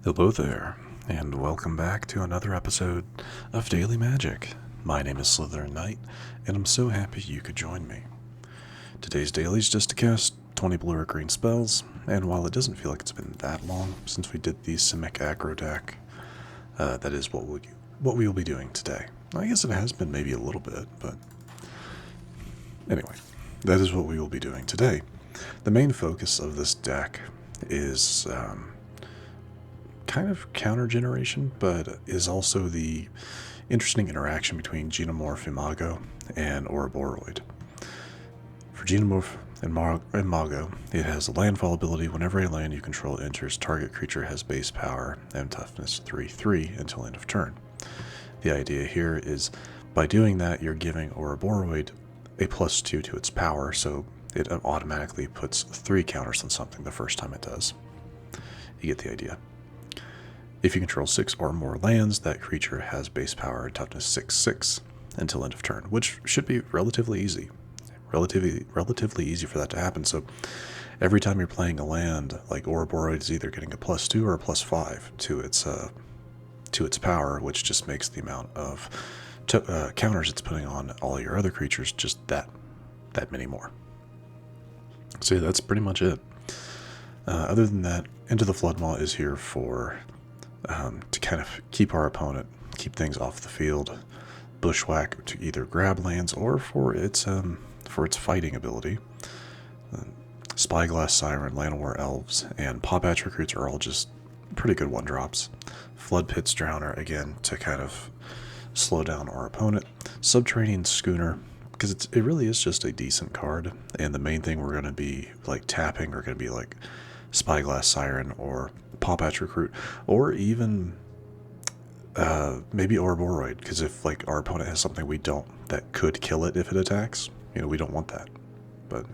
Hello there, and welcome back to another episode of Daily Magic. My name is SlytherinKnight, and I'm so happy you could join me. Today's daily is just to cast 20 blue or green spells, and while it doesn't feel like it's been that long since we did the Simic Aggro deck, that is what we will be doing today. I guess it has been maybe a little bit, but anyway, that is what we will be doing today. The main focus of this deck is kind of counter generation, but is also the interesting interaction between Genemorph Imago and Ouroboroid. For Genemorph Imago, it has a landfall ability. Whenever a land you control enters, target creature has base power and toughness 3/3 until end of turn. The idea here is by doing that, you're giving Ouroboroid a +2 to its power, so it automatically puts 3 counters on something the first time it does. You get the idea. If you control 6 or more lands, that creature has base power and toughness 6/6 until end of turn, which should be relatively easy. Relatively easy for that to happen. So every time you're playing a land, like Ouroboroid is either getting a +2 or a +5 to its power, which just makes the amount of counters it's putting on all your other creatures just that many more. So yeah, that's pretty much it. Other than that, Into the Flood Maw is here for to kind of keep things off the field. Bushwhack to either grab lands or for its fighting ability. Spyglass Siren, Llanowar Elves, and Pawpatch Recruits are all just pretty good one-drops. Floodpits Drowner, again, to kind of slow down our opponent. Subterranean Schooner, because it really is just a decent card, and the main thing we're going to be like tapping are going to be like Spyglass Siren or Pawpatch Recruit, or even maybe Ouroboroid, because if like our opponent has something we don't that could kill it if it attacks, we don't want that. But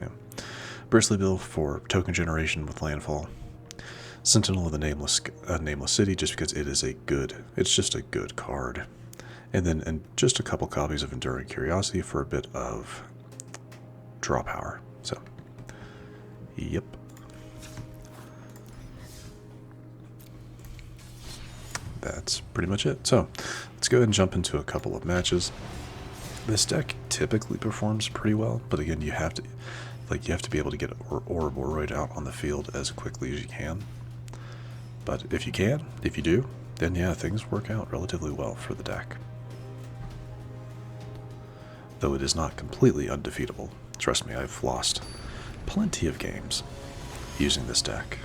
Bristly Bill for token generation with landfall. Sentinel of the Nameless City, just because it's just a good card. And just a couple copies of Enduring Curiosity for a bit of draw power. So, yep. That's pretty much it. So, let's go ahead and jump into a couple of matches. This deck typically performs pretty well, but again, you have to be able to get Ouroboroid out on the field as quickly as you can. But if you do, then yeah, things work out relatively well for the deck. Though it is not completely undefeatable. Trust me, I've lost plenty of games using this deck.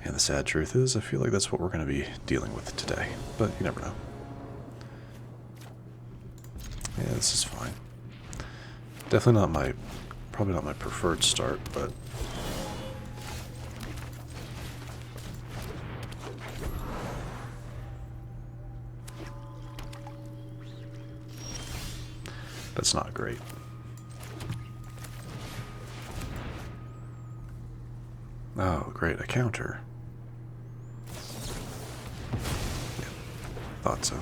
And the sad truth is, I feel like that's what we're going to be dealing with today. But you never know. Yeah, this is fine. Probably not my preferred start, but that's not great. Oh, great, a counter. Yeah, thought so.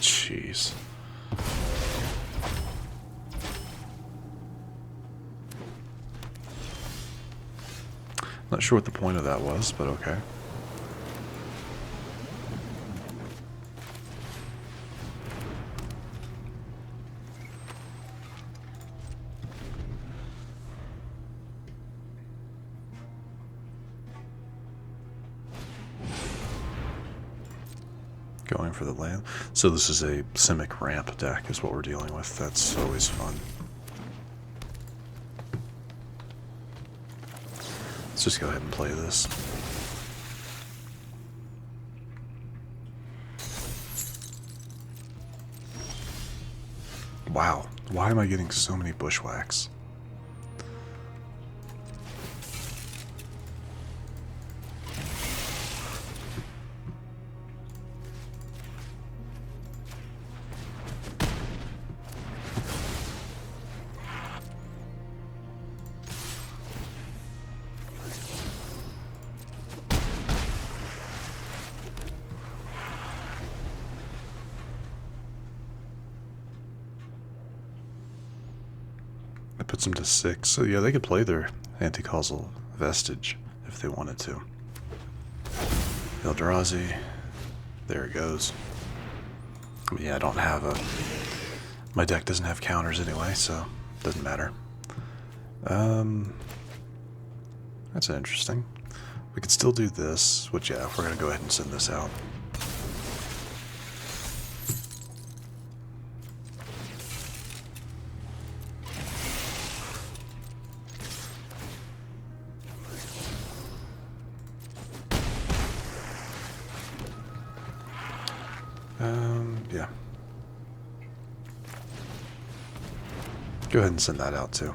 Jeez. Not sure what the point of that was, but okay. Going for the land. So this is a Simic ramp deck is what we're dealing with. That's always fun. Let's just go ahead and play this. Wow, why am I getting so many Bushwhacks? Puts them to 6. So yeah, they could play their Anti-Causal Vestige if they wanted to. Eldrazi. There it goes. I mean, yeah, I don't have a... My deck doesn't have counters anyway, so it doesn't matter. That's interesting. We could still do this, which, yeah, we're going to go ahead and send this out. Yeah. Go ahead and send that out too.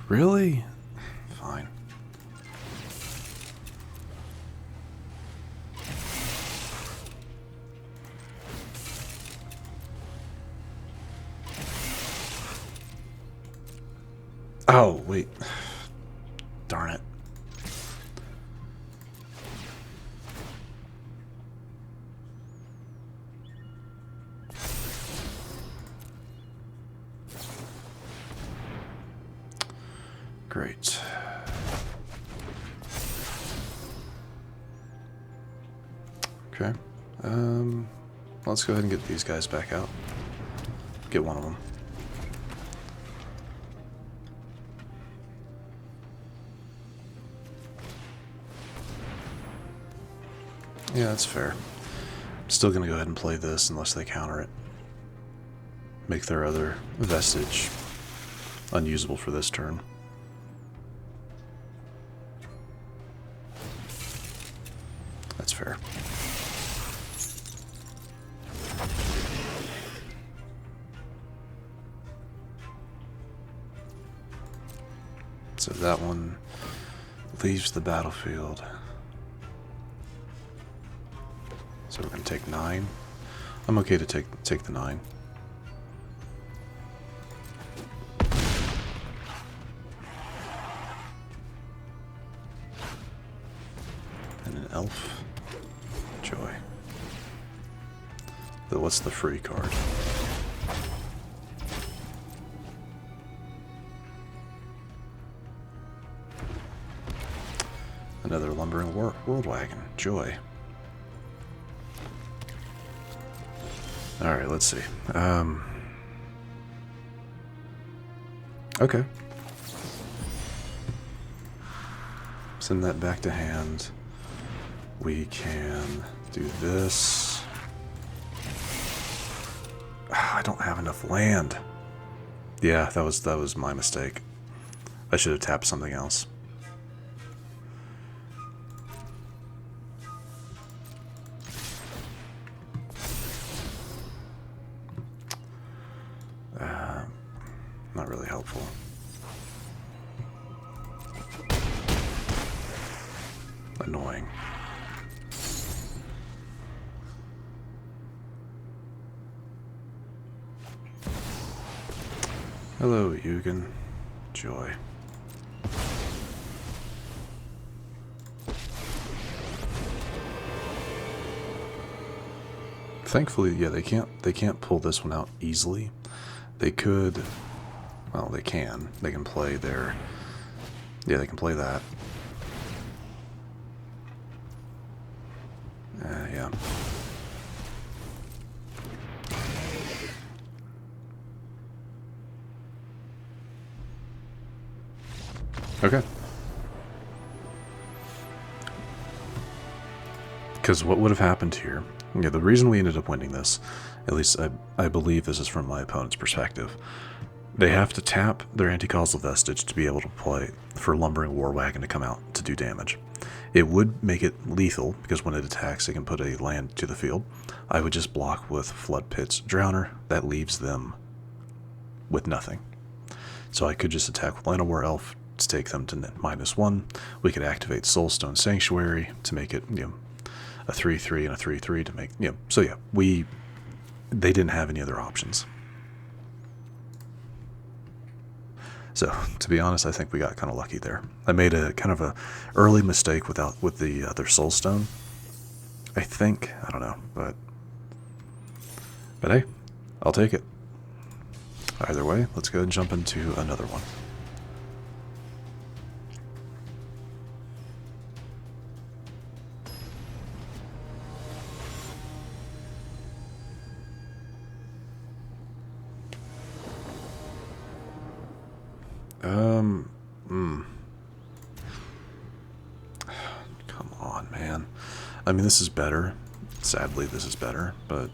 Really? Fine. Oh, wait. Darn it. Great. Okay. Let's go ahead and get these guys back out. Get one of them. Yeah, that's fair. I'm still going to go ahead and play this unless they counter it. Make their other vestige unusable for this turn. That's fair. So that one leaves the battlefield. So we're going to take 9. I'm okay to take the 9. And an elf. Joy. But what's the free card? Another lumbering world wagon. Joy. Alright, let's see. Okay. Send that back to hand. We can do this. I don't have enough land. Yeah, that was my mistake. I should have tapped something else. Not really helpful. Annoying. Hello, Yugen. Joy. Thankfully, yeah, they can't pull this one out easily. They could, well, they can. They can play their, yeah, they can play that. Yeah. Okay. Because what would have happened here, yeah, the reason we ended up winning this, at least I believe this is from my opponent's perspective, they have to tap their Anti-Causal Vestige to be able to play for Lumbering War Wagon to come out to do damage. It would make it lethal, because when it attacks it can put a land to the field. I would just block with Floodpits Drowner. That leaves them with nothing. So I could just attack with Llanowar Elf to take them to -1. We could activate Soulstone Sanctuary to make it, you know, a 3/3 and a 3/3 to make, so yeah, they didn't have any other options. So, to be honest, I think we got kind of lucky there. I made a kind of a early mistake with the other Soulstone, I think. I don't know, but hey, I'll take it. Either way, let's go ahead and jump into another one. Come on, man. I mean, this is better. Sadly, this is better, but...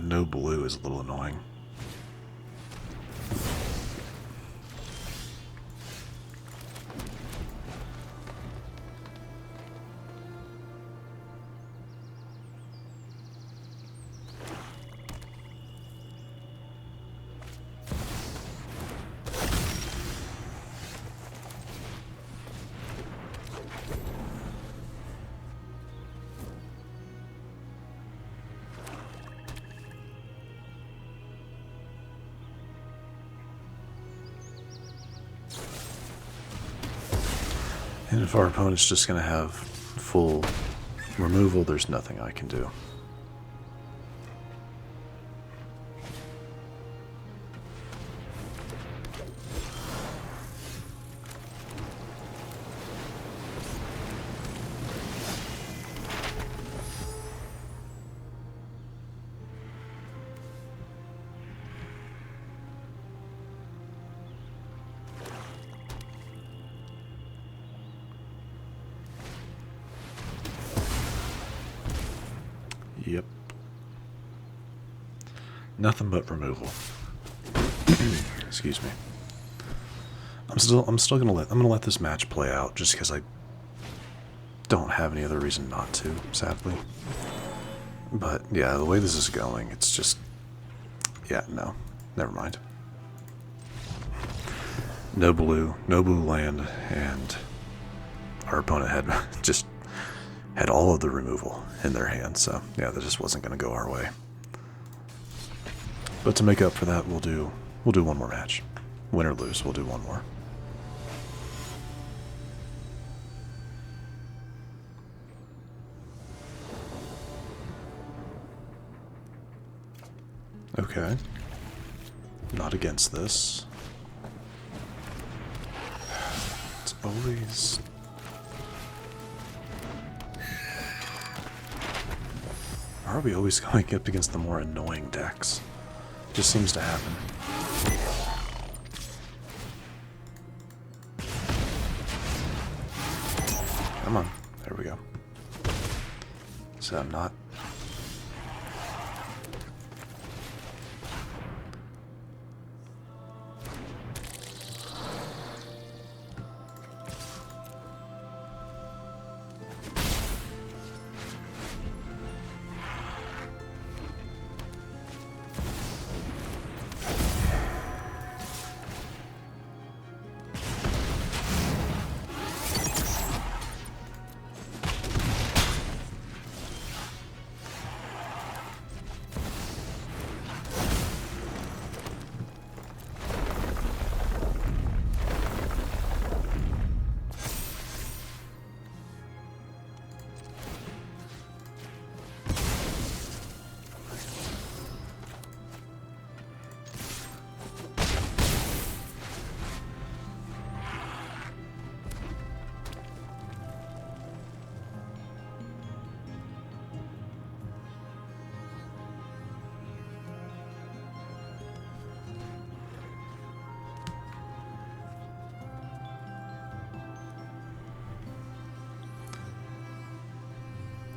no blue is a little annoying. And if our opponent's just going to have full removal, there's nothing I can do. Yep. Nothing but removal. Excuse me. I'm still gonna let this match play out just because I don't have any other reason not to, sadly. But yeah, the way this is going, it's just, yeah, no, never mind. No blue land, and our opponent had all of the removal in their hand, so yeah, that just wasn't going to go our way. But to make up for that, we'll do one more match. Win or lose, we'll do one more. Okay. Not against this. It's always... Why are we always going up against the more annoying decks? Just seems to happen. Come on. There we go. So I'm not...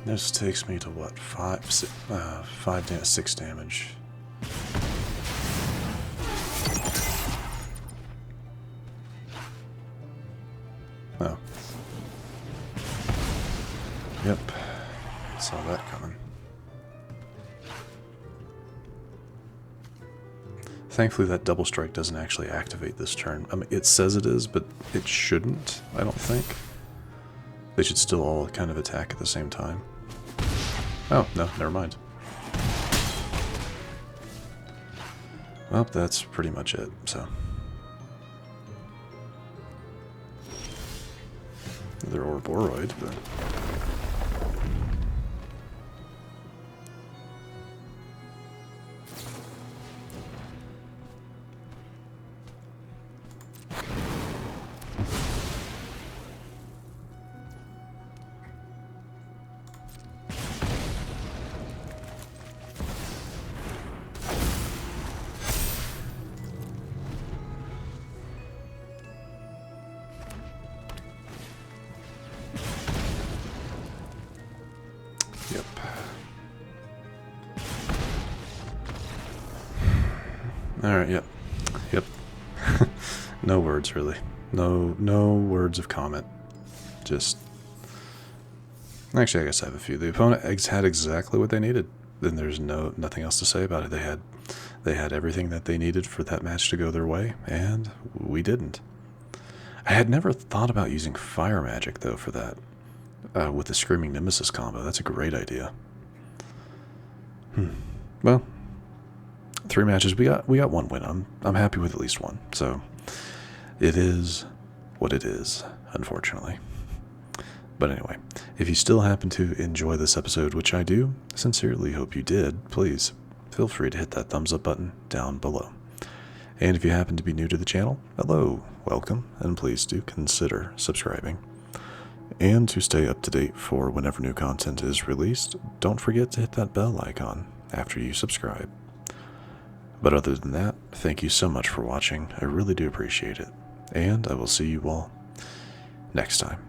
This takes me to what? 6 damage. Oh. Yep. Saw that coming. Thankfully that double strike doesn't actually activate this turn. I mean, it says it is, but it shouldn't, I don't think. They should still all kind of attack at the same time. Oh, no, never mind. Well, that's pretty much it, so. They're Ouroboroid, but... Yep. Alright, yep. Yep. No words, really. No words of comment. Just... Actually, I guess I have a few. The opponent had exactly what they needed. Then there's nothing else to say about it. They had everything that they needed for that match to go their way, and we didn't. I had never thought about using fire magic, though, for that. With the Screaming Nemesis combo. That's a great idea. Well, 3 matches. We got 1 win. I'm happy with at least 1. So it is what it is, unfortunately. But anyway, if you still happen to enjoy this episode, which I do sincerely hope you did, please feel free to hit that thumbs up button down below. And if you happen to be new to the channel, hello, welcome, and please do consider subscribing. And to stay up to date for whenever new content is released, don't forget to hit that bell icon after you subscribe. But other than that, thank you so much for watching. I really do appreciate it. And I will see you all next time.